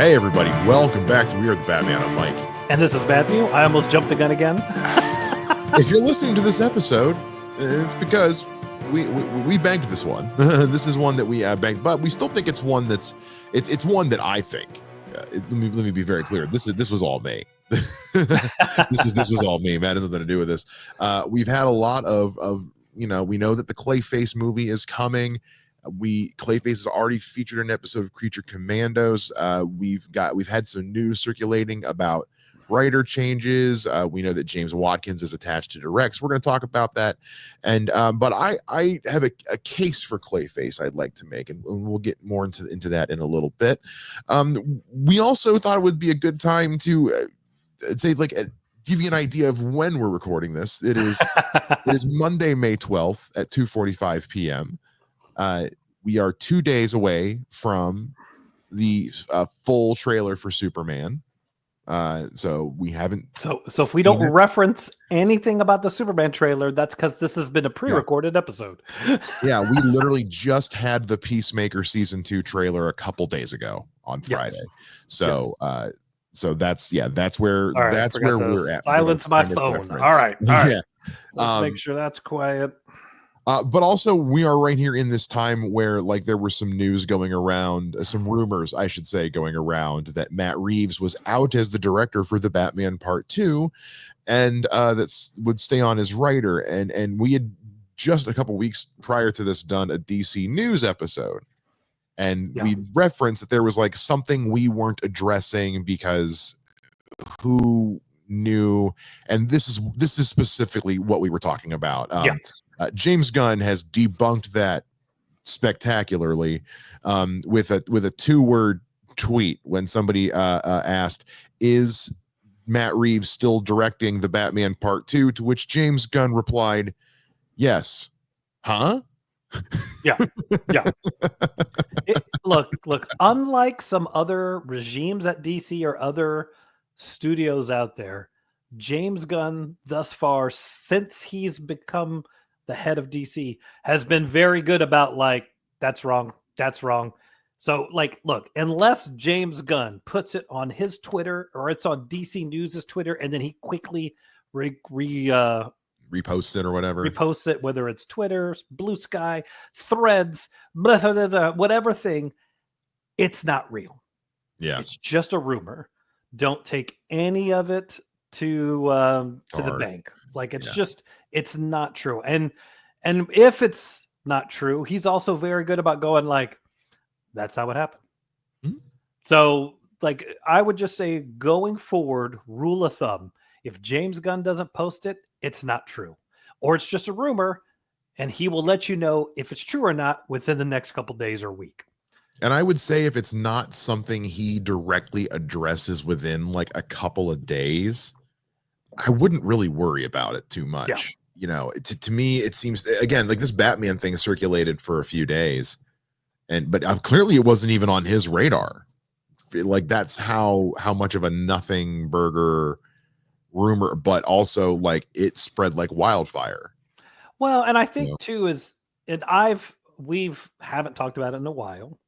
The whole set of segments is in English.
Hey everybody, welcome back to We Are the Batman. I'm Mike. And this is Matthew. I almost jumped the gun again. If you're listening to this episode, it's because we banked this one. This is one that we banked, but we still think it's one that's it's one that I think. Let me be very clear. This was all me. this was all me. Matt has nothing to do with this. We've had a lot of we know that the Clayface movie is coming. Clayface has already featured an episode of Creature Commandos. We've had some news circulating about writer changes. We know that James Watkins is attached to direct, so we're going to talk about that. And but I have a case for Clayface I'd like to make, and we'll get more into that in a little bit. We also thought it would be a good time to give you an idea of when we're recording this. It is Monday, May 12th at 2:45 p.m. We are 2 days away from the full trailer for Superman. So we haven't. So if we don't reference anything about the Superman trailer, that's because this has been a pre-recorded episode. Yeah, we literally just had the Peacemaker season 2 trailer a couple days ago on Friday. So so that's where we're at. Silence my phone. All right. Yeah. Let's make sure that's quiet. But also we are right here in this time where there was some news going around, some rumors, I should say, going around that Matt Reeves was out as the director for the Batman Part 2 and that would stay on as writer. And we had just a couple weeks prior to this done a DC News episode. And we referenced that there was something we weren't addressing because who knew, and this is specifically what we were talking about. James Gunn has debunked that spectacularly with a 2-word tweet when somebody asked, "Is Matt Reeves still directing the Batman Part 2?" To which James Gunn replied, "Yes." Huh? Yeah. Look. Unlike some other regimes at DC or other studios out there, James Gunn thus far, since he's become the head of DC, has been very good about that's wrong. So look, unless James Gunn puts it on his Twitter or it's on DC News's Twitter, and then he quickly reposts it or whatever. Reposts it, whether it's Twitter, Blue Sky, Threads, blah, blah, blah, blah, whatever thing, it's not real. Yeah. It's just a rumor. Don't take any of it to the bank. It's not true. And if it's not true, he's also very good about going that's how it happened. Mm-hmm. So I would just say, going forward, rule of thumb, if James Gunn doesn't post it, it's not true, or it's just a rumor, and he will let you know if it's true or not within the next couple days or week. And I would say if it's not something he directly addresses within a couple of days, I wouldn't really worry about it too much. Yeah. To me, it seems, again, this Batman thing circulated for a few days, but clearly it wasn't even on his radar. That's how much of a nothing burger rumor, but also it spread like wildfire. Well, and I think too we haven't talked about it in a while,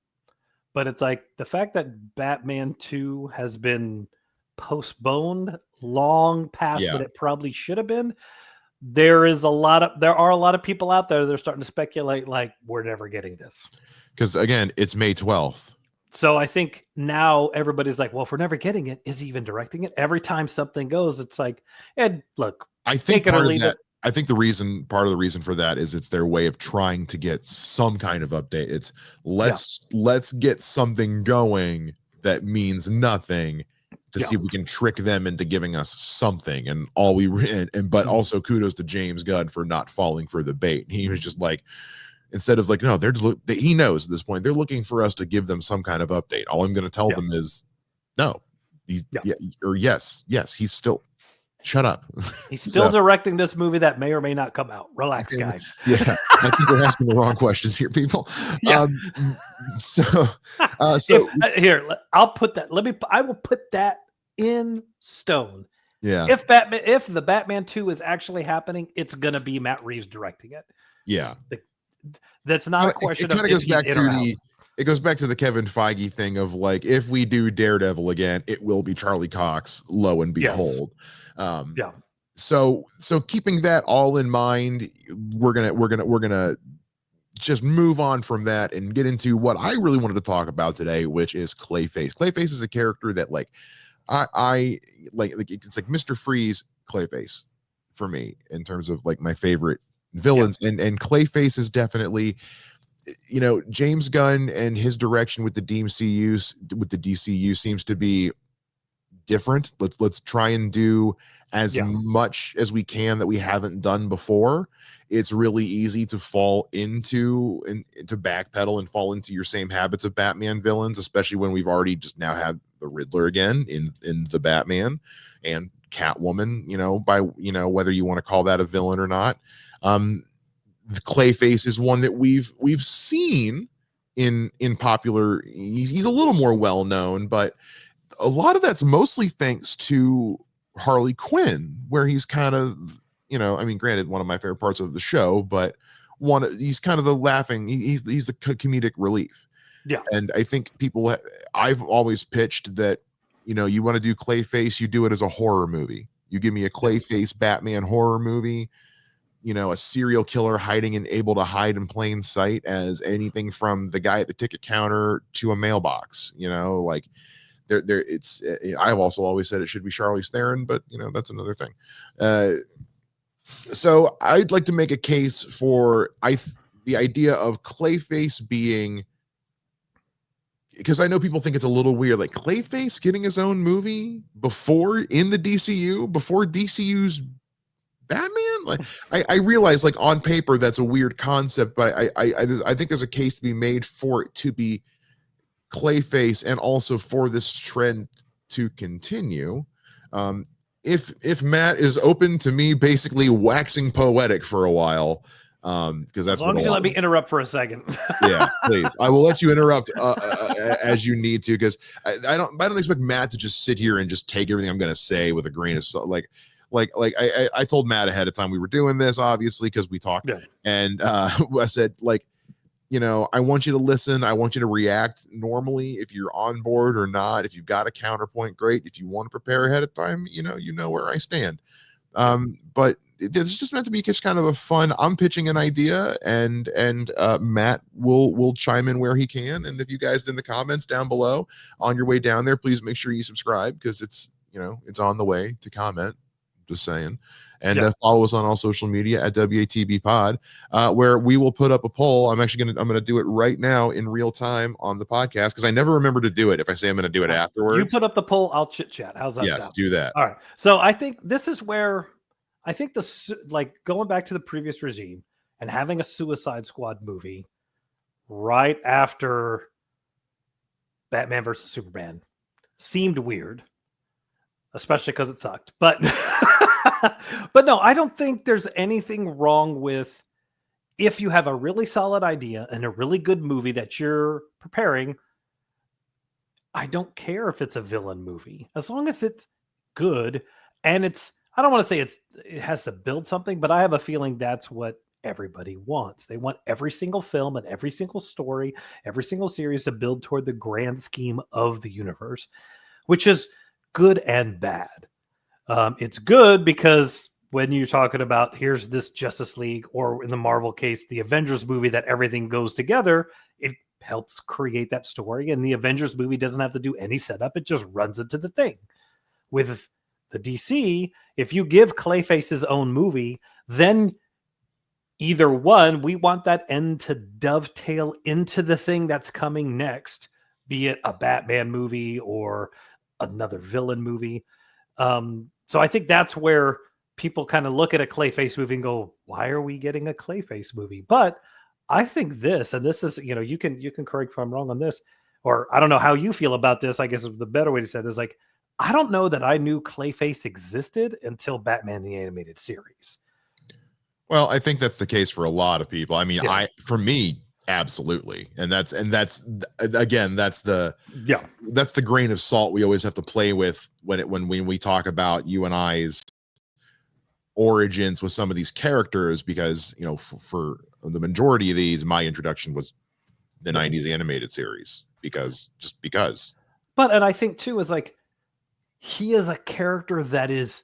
but it's the fact that Batman 2 has been postponed long past what it probably should have been. There are a lot of people out there that are starting to speculate we're never getting this, because again, it's May 12th. So I think now everybody's well, if we're never getting it, is he even directing it? Every time something goes, it's and look, I think part of the reason for that is it's their way of trying to get some kind of update. It's let's get something going that means nothing to see if we can trick them into giving us something. And but also kudos to James Gunn for not falling for the bait. He was just instead of no, he knows at this point they're looking for us to give them some kind of update. All I'm going to tell them is no, yes, he's still. Shut up. He's still directing this movie that may or may not come out. Relax, guys. Yeah, I think we're asking the wrong questions here, people. Yeah. Here, I'll put that. I will put that in stone. Yeah. If the Batman 2 is actually happening, it's gonna be Matt Reeves directing it. Yeah. That's not a question. It kind of goes back to it goes back to the Kevin Feige thing of like, if we do Daredevil again, it will be Charlie Cox, lo and behold. Yeah. So keeping that all in mind, we're gonna just move on from that and get into what I really wanted to talk about today, which is Clayface. Clayface is a character that like I like it's like Mr. Freeze Clayface for me in terms of like my favorite villains. And Clayface is definitely, you know, James Gunn and his direction with the DCU seems to be different. Let's try and do as much as we can that we haven't done before. It's really easy to fall into and to backpedal and fall into your same habits of Batman villains, especially when we've already just now had the Riddler again in the Batman and Catwoman, you know, by, you know, whether you want to call that a villain or not. The Clayface is one that we've seen in popular. He's a little more well known, but a lot of that's mostly thanks to Harley Quinn, where he's kind of, you know, I mean, granted, one of my favorite parts of the show, but he's kind of the laughing. He's the comedic relief. Yeah. And I think I've always pitched that, you know, you want to do Clayface, you do it as a horror movie. You give me a Clayface Batman horror movie, you know, a serial killer hiding and able to hide in plain sight as anything from the guy at the ticket counter to a mailbox, you know, like it's I've also always said it should be Charlize Theron, but you know, that's another thing. So I'd like to make a case for the idea of Clayface being, because I know people think it's a little weird, like Clayface getting his own movie before in the DCU, before DCU's Batman. Like I realize, like on paper, that's a weird concept, but I think there's a case to be made for it to be Clayface, and also for this trend to continue. If Matt is open to me basically waxing poetic for a while, because that's as long as you let me interrupt for a second. Yeah, please. I will let you interrupt as you need to, because I don't expect Matt to just sit here and just take everything I'm going to say with a grain of salt. Like I told Matt ahead of time we were doing this, obviously, because we talked, and I said, like, you know, I want you to listen. I want you to react normally if you're on board or not. If you've got a counterpoint, great. If you want to prepare ahead of time, you know where I stand. But it's just meant to be just kind of a fun. I'm pitching an idea, and Matt will chime in where he can. And if you guys in the comments down below on your way down there, please make sure you subscribe, because it's, you know, it's on the way to comment. Just saying. And follow us on all social media at WATB Pod, where we will put up a poll. I'm gonna do it right now in real time on the podcast, because I never remember to do it. If I say I'm gonna do it afterwards, you put up the poll, I'll chit chat. How's that sound? Yes, do that. All right. So I think this is where I think like going back to the previous regime and having a Suicide Squad movie right after Batman versus Superman seemed weird, especially because it sucked. But but no, I don't think there's anything wrong with, if you have a really solid idea and a really good movie that you're preparing. I don't care if it's a villain movie, as long as it's good. And I don't want to say it has to build something, but I have a feeling that's what everybody wants. They want every single film and every single story, every single series to build toward the grand scheme of the universe, which is good and bad. It's good because when you're talking about, here's this Justice League, or in the Marvel case, the Avengers movie, that everything goes together, it helps create that story. And the Avengers movie doesn't have to do any setup. It just runs into the thing. With the DC, if you give Clayface his own movie, then either one, we want that end to dovetail into the thing that's coming next, be it a Batman movie or another villain movie. So I think that's where people kind of look at a Clayface movie and go, why are we getting a Clayface movie? But I think this, and this is, you know, you can correct if I'm wrong on this, or I don't know how you feel about this. I guess the better way to say it is, like, I don't know that I knew Clayface existed until Batman the Animated Series. Well, I think that's the case for a lot of people. I mean, for me, absolutely. And that's again, that's the grain of salt we always have to play with when we talk about you and I's origins with some of these characters, because, you know, for the majority of these, my introduction was the 90s animated series because. But and I think too is like he is a character that is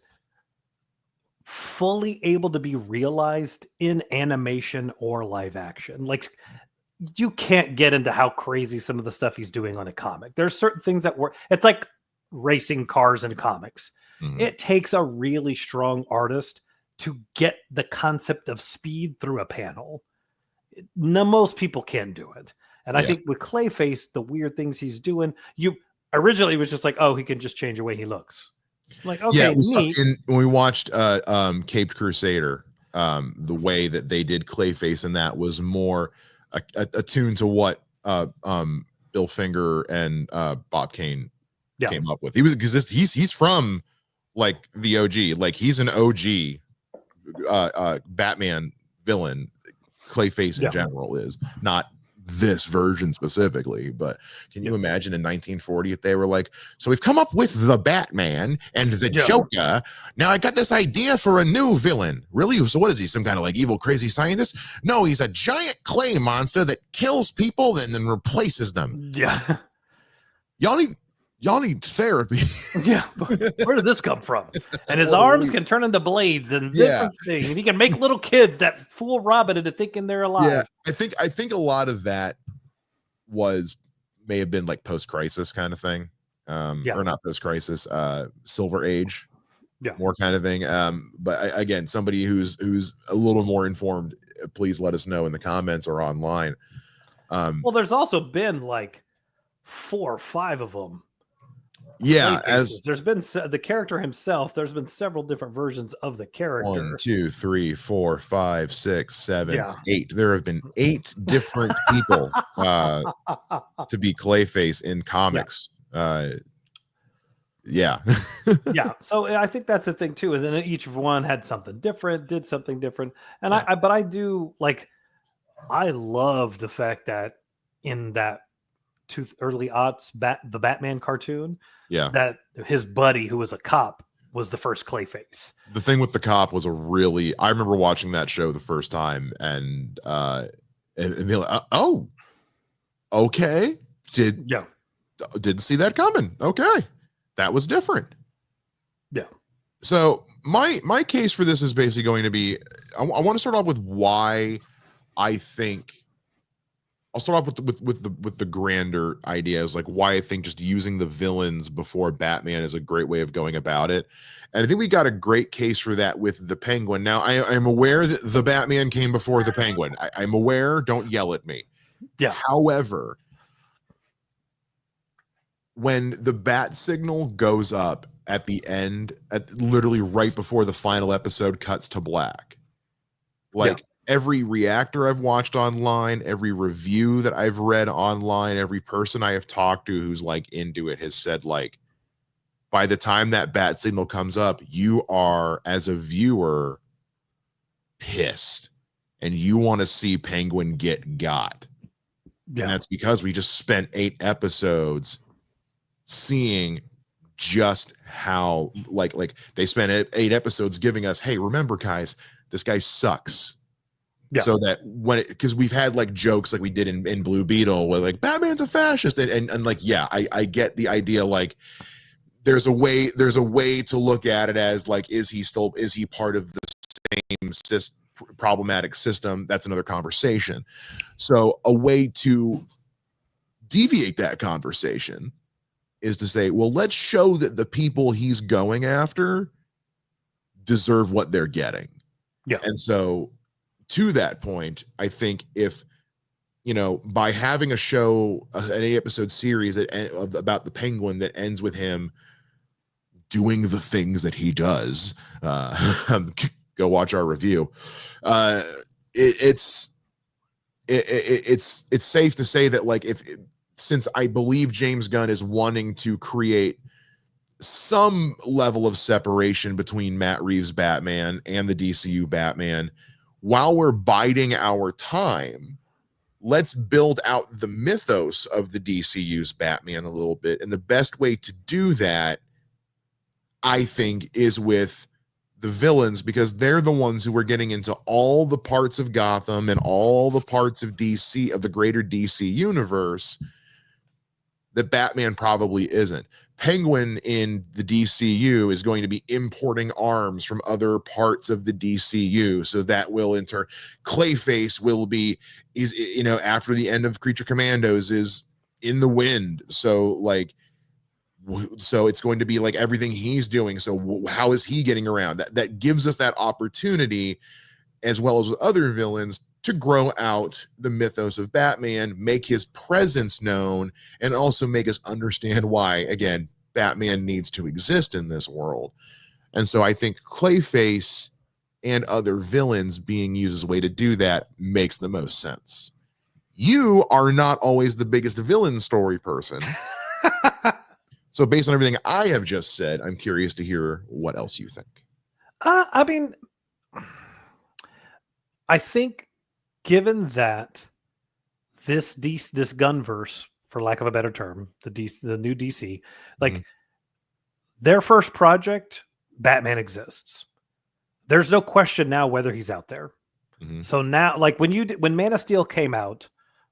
fully able to be realized in animation or live action. Like you can't get into how crazy some of the stuff he's doing on a comic. There's certain things that work. It's like racing cars in comics. It takes a really strong artist to get the concept of speed through a panel. Most people can do it. And I think with Clayface, the weird things he's doing, you originally was just like, oh, he can just change the way he looks. Like, okay, when we watched Caped Crusader, the way that they did Clayface and that was more attuned to what Bill Finger and Bob Kane came up with. He was because he's from like the OG, like he's an OG Batman villain. Clayface in general is not this version specifically, but can you imagine in 1940 if they were like, so we've come up with the Batman and the Joker, now I got this idea for a new villain. Really? So what is he, some kind of like evil crazy scientist? No, he's a giant clay monster that kills people and then replaces them. Y'all need therapy. Where did this come from? And his arms can turn into blades and different things. And he can make little kids that fool Robin into thinking they're alive. I think a lot of that may have been like post-crisis kind of thing. Or not post-crisis, Silver Age. More kind of thing. But again, somebody who's a little more informed, please let us know in the comments or online. Well, there's also been like 4 or 5 of them. As there's been the character himself, there's been several different versions of the character. 1, 2, 3, 4, 5, 6, 7, 8. There have been 8 different people to be Clayface in comics. So I think that's the thing too. And then each one had something different, did something different. And I do like, I love the fact that in that early aughts the Batman cartoon, that his buddy who was a cop was the first Clayface. The thing with the cop was I remember watching that show the first time and be like, oh, okay, didn't see that coming. Okay, that was different. So my case for this is basically going to be, I want to start off with why I think. I'll start off with the grander ideas, like why I think just using the villains before Batman is a great way of going about it. And I think we got a great case for that with the Penguin. Now, I'm aware that the Batman came before the Penguin. I'm aware. Don't yell at me. However, when the bat signal goes up at the end, literally right before the final episode cuts to black, every reactor I've watched online, every review that I've read online, every person I have talked to who's like into it has said, like, by the time that bat signal comes up, you are, as a viewer, pissed and you want to see Penguin get got. And that's because we just spent 8 episodes seeing just how like they spent 8 episodes giving us, hey, remember guys, this guy sucks. So that because we've had like jokes like we did in Blue Beetle where like Batman's a fascist and like, I get the idea, like there's a way to look at it as like, is he part of the same problematic system? That's another conversation. So a way to deviate that conversation is to say, well, let's show that the people he's going after deserve what they're getting. And so to that point, I think if, by having a show, an 8-episode series about the Penguin that ends with him doing the things that he does, go watch our review. It's safe to say that, like, since I believe James Gunn is wanting to create some level of separation between Matt Reeves' Batman and the DCU Batman, while we're biding our time, let's build out the mythos of the DCU's Batman a little bit. And the best way to do that, I think, is with the villains, because they're the ones who are getting into all the parts of Gotham and all the parts of DC, of the greater DC universe, that Batman probably isn't. Penguin in the DCU is going to be importing arms from other parts of the DCU. So that will in turn, Clayface will be, is, you know, after the end of Creature Commandos is in the wind. So like, so it's going to be like everything he's doing. So how is he getting around? That gives us that opportunity, as well as with other villains, to grow out the mythos of Batman, make his presence known, and also make us understand why, again, Batman needs to exist in this world. And so I think Clayface and other villains being used as a way to do that makes the most sense. You are not always the biggest villain story person. So based on everything I have just said, I'm curious to hear what else you think. I mean, I think given that this Gunverse, for lack of a better term, the new DC, like their first project, Batman exists. There's no question now whether he's out there. So now, like when Man of Steel came out,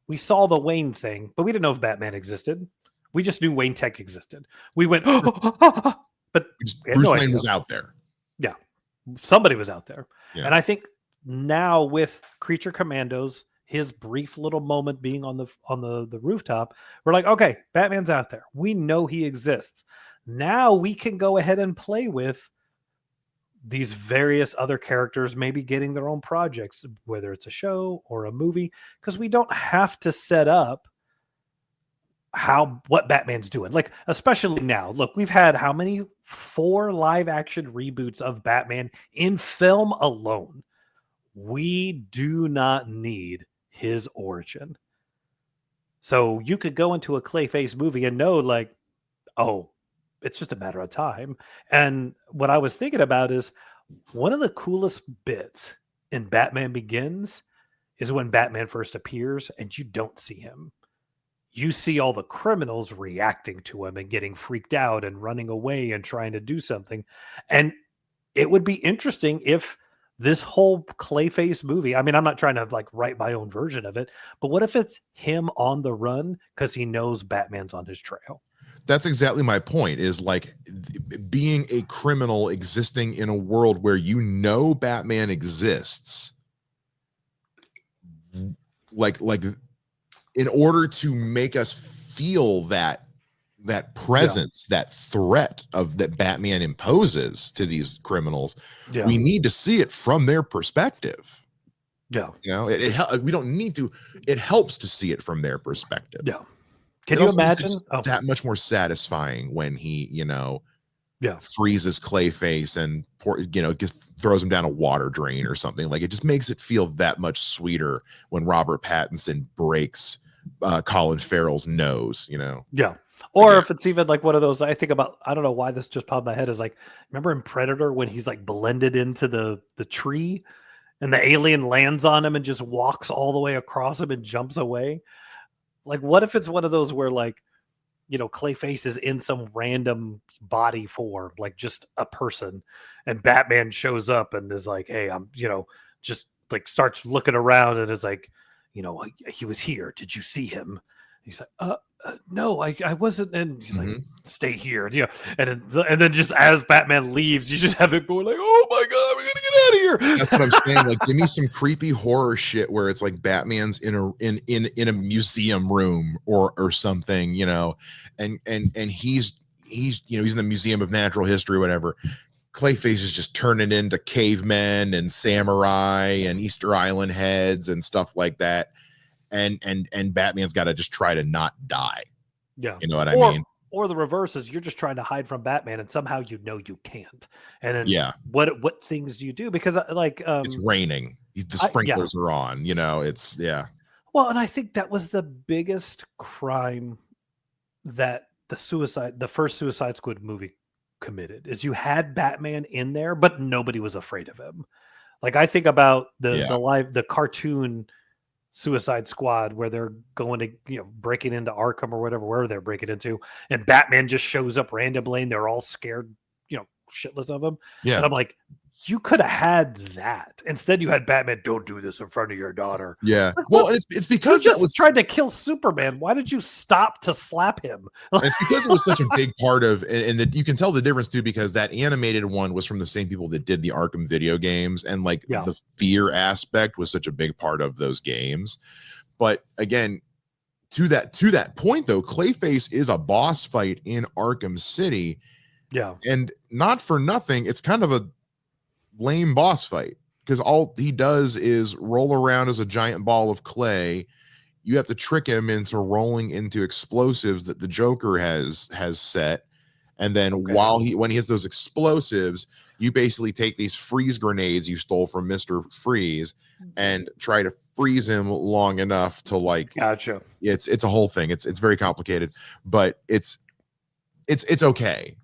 we saw the Wayne thing, but we didn't know if Batman existed. We just knew Wayne Tech existed. We went, but Bruce Wayne was out there. Yeah, somebody was out there. Yeah. And I think now with Creature Commandos, his brief little moment being on the rooftop, we're like, okay, Batman's out there. We know he exists. Now we can go ahead and play with these various other characters, maybe getting their own projects, whether it's a show or a movie, because we don't have to set up what Batman's doing. Like, especially now, look, we've had how many 4 live action reboots of Batman in film alone. We do not need his origin. So you could go into a Clayface movie and know, like, oh, it's just a matter of time. And what I was thinking about is one of the coolest bits in Batman Begins is when Batman first appears and you don't see him. You see all the criminals reacting to him and getting freaked out and running away and trying to do something. And it would be interesting if this whole Clayface movie, I mean, I'm not trying to like write my own version of it, but what if it's him on the run because he knows Batman's on his trail? That's exactly my point, is like being a criminal existing in a world where you know Batman exists. Like in order to make us feel that presence, that threat of that Batman imposes to these criminals, we need to see it from their perspective. Yeah, you know, we don't need to. It helps to see it from their perspective. Yeah. Can you imagine? That much more satisfying when he, you know, yeah, freezes Clayface and throws him down a water drain or something. Like, it just makes it feel that much sweeter when Robert Pattinson breaks Colin Farrell's nose, you know? Yeah. Or if it's even like one of those, I think about, I don't know why this just popped in my head, is like, remember in Predator when he's like blended into the tree and the alien lands on him and just walks all the way across him and jumps away? Like, what if it's one of those where, like, you know, Clayface is in some random body form, like just a person, and Batman shows up and is like, hey, I'm, you know, just like starts looking around and is like, you know, he was here. Did you see him? He's like, no, I wasn't. And he's like, stay here. You know, and then just as Batman leaves, you just have it going like, oh my God, we're gonna get out of here. That's what I'm saying. Like, give me some creepy horror shit where it's like Batman's in a museum room or something, you know, and he's you know, he's in the Museum of Natural History, whatever. Clayface is just turning into cavemen and samurai and Easter Island heads and stuff like that. And Batman's got to just try to not die. Yeah. You know what I mean? Or the reverse is you're just trying to hide from Batman and somehow you know you can't. And then what things do you do? Because like it's raining. The sprinklers are on, you know, Well, and I think that was the biggest crime that the first Suicide Squad movie committed, is you had Batman in there, but nobody was afraid of him. Like, I think about the cartoon Suicide Squad where they're going to, you know, breaking into Arkham or wherever they're breaking into, and Batman just shows up randomly and they're all scared, you know, shitless of him. Yeah. And I'm like, you could have had that. Instead, you had Batman, don't do this in front of your daughter. Yeah. Like, Well, what? it's because You that just was tried to kill Superman. Why did you stop to slap him? and it's because it was such a big part of, and that you can tell the difference too, because that animated one was from the same people that did the Arkham video games, and like Yeah. the fear aspect was such a big part of those games. But again, to that point though, Clayface is a boss fight in Arkham City, Yeah. and not for nothing, it's kind of a lame boss fight because all he does is roll around as a giant ball of clay. You have to trick him into rolling into explosives that the Joker has set, and then when he hits those explosives, you basically take these freeze grenades you stole from Mr. Freeze and try to freeze him long enough to like Gotcha. It's a whole thing. It's very complicated, but it's okay.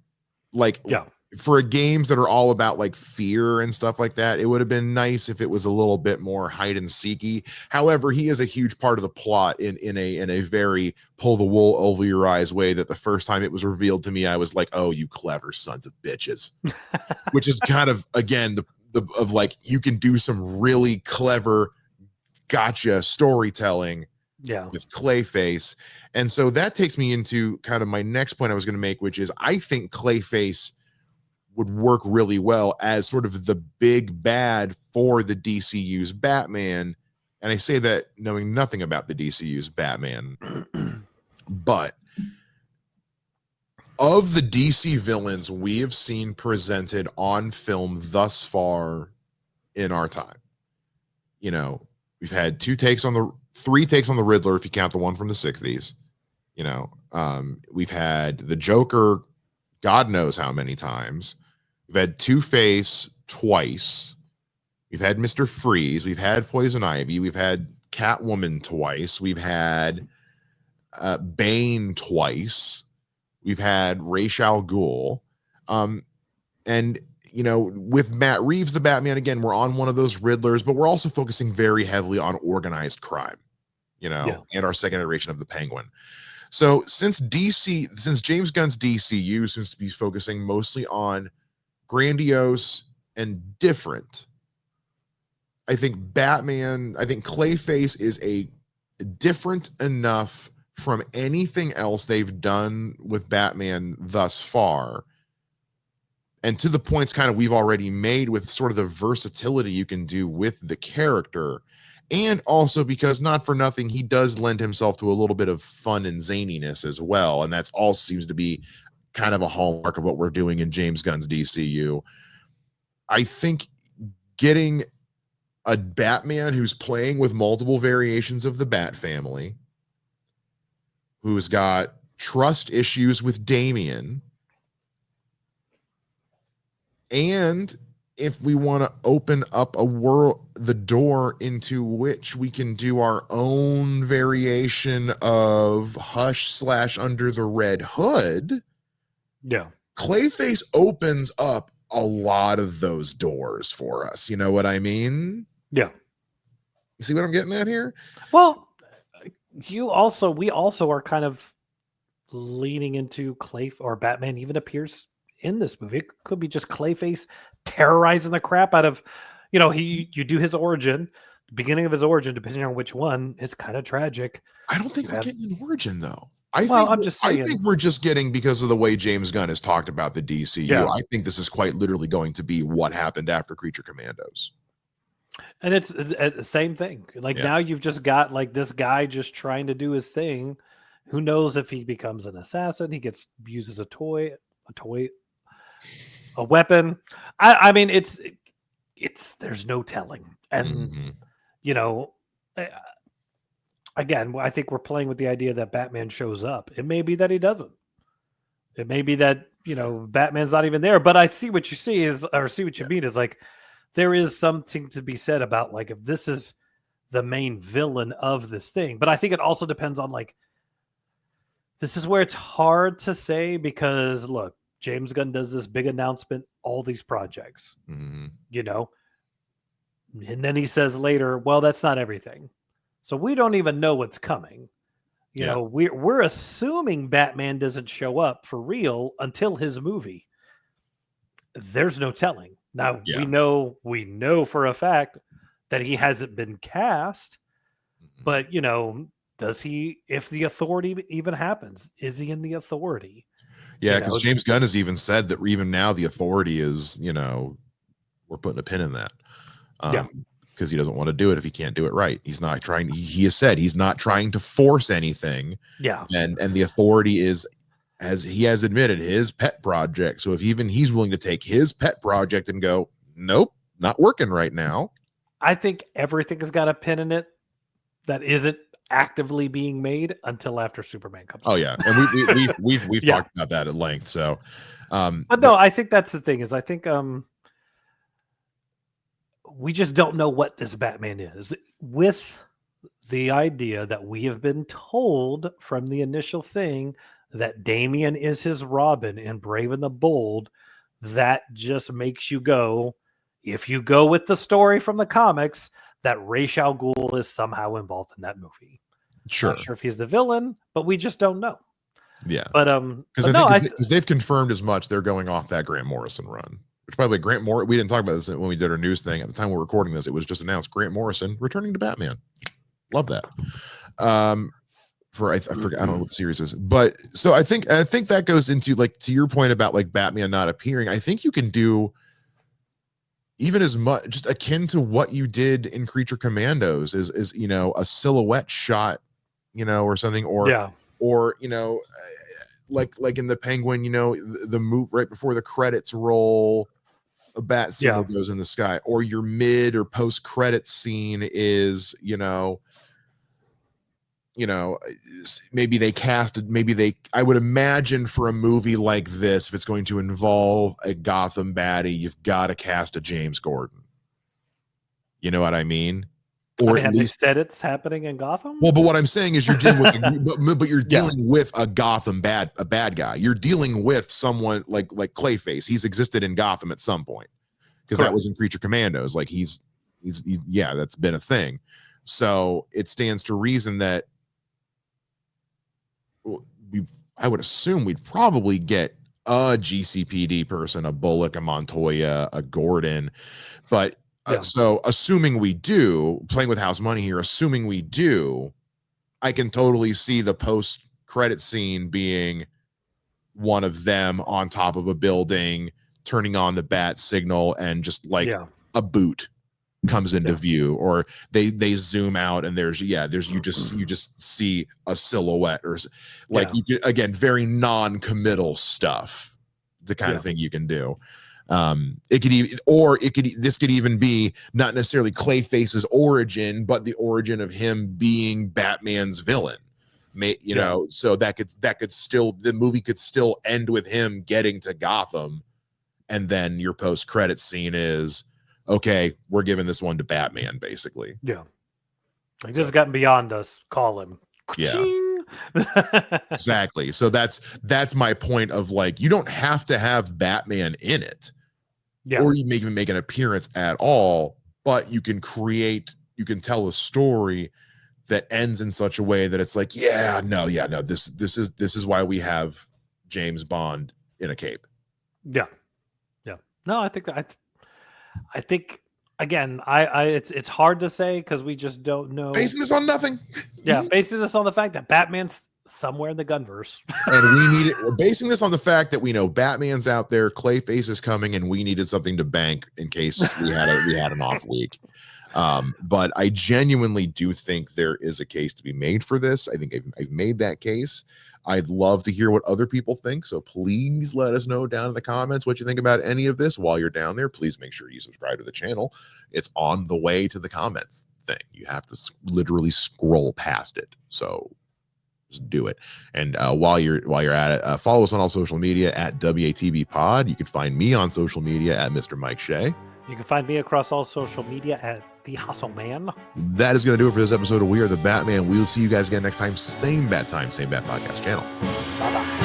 Like, yeah, for games that are all about like fear and stuff like that, it would have been nice if it was a little bit more hide and seeky. However, he is a huge part of the plot in a very pull the wool over your eyes way that the first time it was revealed to me, I was like, oh, you clever sons of bitches. Which is kind of, again, the of like, you can do some really clever gotcha storytelling with Clayface. And so that takes me into kind of my next point I was going to make, which is I think Clayface would work really well as sort of the big bad for the DCU's Batman. And I say that knowing nothing about the DCU's Batman. But of the DC villains we have seen presented on film thus far in our time, you know, we've had three takes on the Riddler, if you count the one from the 60s. You know, we've had the Joker, God knows how many times. We've had Two-Face twice. We've had Mr. Freeze. We've had Poison Ivy. We've had Catwoman twice. We've had Bane twice. We've had Ra's al Ghul. And, you know, with Matt Reeves, the Batman, again, we're on one of those Riddlers, but we're also focusing very heavily on organized crime, you know, and our second iteration of the Penguin. So since James Gunn's DCU seems to be focusing mostly on grandiose and different, I think Clayface is a different enough from anything else they've done with Batman thus far. And to the points kind of we've already made with sort of the versatility you can do with the character. And also because not for nothing, he does lend himself to a little bit of fun and zaniness as well. And that's all seems to be kind of a hallmark of what we're doing in James Gunn's DCU. I think getting a Batman who's playing with multiple variations of the Bat family, who's got trust issues with Damian, and if we want to open up the door into which we can do our own variation of Hush / Under the Red Hood, Clayface opens up a lot of those doors for us. You know what I mean? Yeah. You see what I'm getting at here? Well, we also are kind of leaning into or Batman even appears in this movie. It could be just Clayface terrorizing the crap out of, you know, you do his origin, the beginning of his origin, depending on which one, it's kind of tragic. I don't think we're getting an origin though. I think we're just getting, because of the way James Gunn has talked about the DCU, I think this is quite literally going to be what happened after Creature Commandos. And it's the same thing. Like now you've just got like this guy just trying to do his thing. Who knows if he becomes an assassin? He uses a weapon. I mean, it's there's no telling. And you know, again, I think we're playing with the idea that Batman shows up. It may be that he doesn't. It may be that, you know, Batman's not even there. But I see what you see see what you mean is like, there is something to be said about like, if this is the main villain of this thing. But I think it also depends on like, this is where it's hard to say, because look, James Gunn does this big announcement, all these projects, you know, and then he says later, well, that's not everything. So we don't even know what's coming. You know, we're assuming Batman doesn't show up for real until his movie. There's no telling. Now we know for a fact that he hasn't been cast, but does he? If the Authority even happens, is he in the Authority? Yeah, because James Gunn has even said that even now the Authority is, we're putting a pin in that. Because he doesn't want to do it if he can't do it right. He's not trying. He has said he's not trying to force anything. Yeah, and the Authority is, as he has admitted, his pet project. So if even he's willing to take his pet project and go, nope, not working right now. I think everything has got a pin in it that isn't actively being made until after Superman comes. Oh yeah, and we've talked about that at length. So, but no, I think that's the thing. Is I think we just don't know what this Batman is, with the idea that we have been told from the initial thing that Damian is his Robin in Brave and the Bold. That just makes you go, if you go with the story from the comics, that Ra's al Ghul is somehow involved in that movie. Sure. Not sure if he's the villain, but we just don't know. Yeah. But because they've confirmed as much, they're going off that Grant Morrison run. Which, by the way, we didn't talk about this when we did our news thing. At the time we're recording this, it was just announced Grant Morrison returning to Batman. Love that. I forget, I don't know what the series is, but so I think that goes into, like, to your point about like Batman not appearing. I think you can do even as much, just akin to what you did in Creature Commandos, is a silhouette shot, or something, or like in the Penguin, the move right before the credits roll, a bat signal goes in the sky, or your mid or post credit scene is, maybe they casted, I would imagine for a movie like this, if it's going to involve a Gotham baddie, you've got to cast a James Gordon. You know what I mean? Or at least they said it's happening in Gotham. Well, but what I'm saying is you're dealing with, but you're dealing with a Gotham a bad guy. You're dealing with someone like Clayface. He's existed in Gotham at some point, because that was in Creature Commandos. Like he's that's been a thing. So it stands to reason that I would assume we'd probably get a GCPD person, a Bullock, a Montoya, a Gordon, but. So assuming we do, playing with house money here, assuming we do, I can totally see the post-credit scene being one of them on top of a building, turning on the bat signal, and just like a boot comes into view, or they zoom out and there's you just see a silhouette, or like you can, again, very non-committal stuff, the kind of thing you can do. This could even be not necessarily Clayface's origin, but the origin of him being Batman's villain. So that could still, the movie could still end with him getting to Gotham, and then your post-credit scene is, okay, we're giving this one to Batman, basically. Yeah, like this has gotten beyond us. Call him. Yeah. Exactly. So that's my point of, like, you don't have to have Batman in it. Or you may even make an appearance at all, but you can tell a story that ends in such a way that it's like, this is why we have James Bond in a cape. Yeah. No, I think again, it's hard to say because we just don't know. Basing this on nothing. Basing this on the fact that Batman's somewhere in the Gunverse. And we're basing this on the fact that we know Batman's out there, Clayface is coming, and we needed something to bank in case we had an off week. But I genuinely do think there is a case to be made for this. I think I've made that case. I'd love to hear what other people think. So please let us know down in the comments what you think about any of this. While you're down there, please make sure you subscribe to the channel. It's on the way to the comments thing. You have to literally scroll past it. So just do it. And while you're at it, follow us on all social media at WATB Pod. You can find me on social media at Mr. Mike Shea. You can find me across all social media at The Hustle Man. That is going to do it for this episode of We Are the Batman. We'll see you guys again next time. Same bat time, same bat podcast channel. Bye-bye.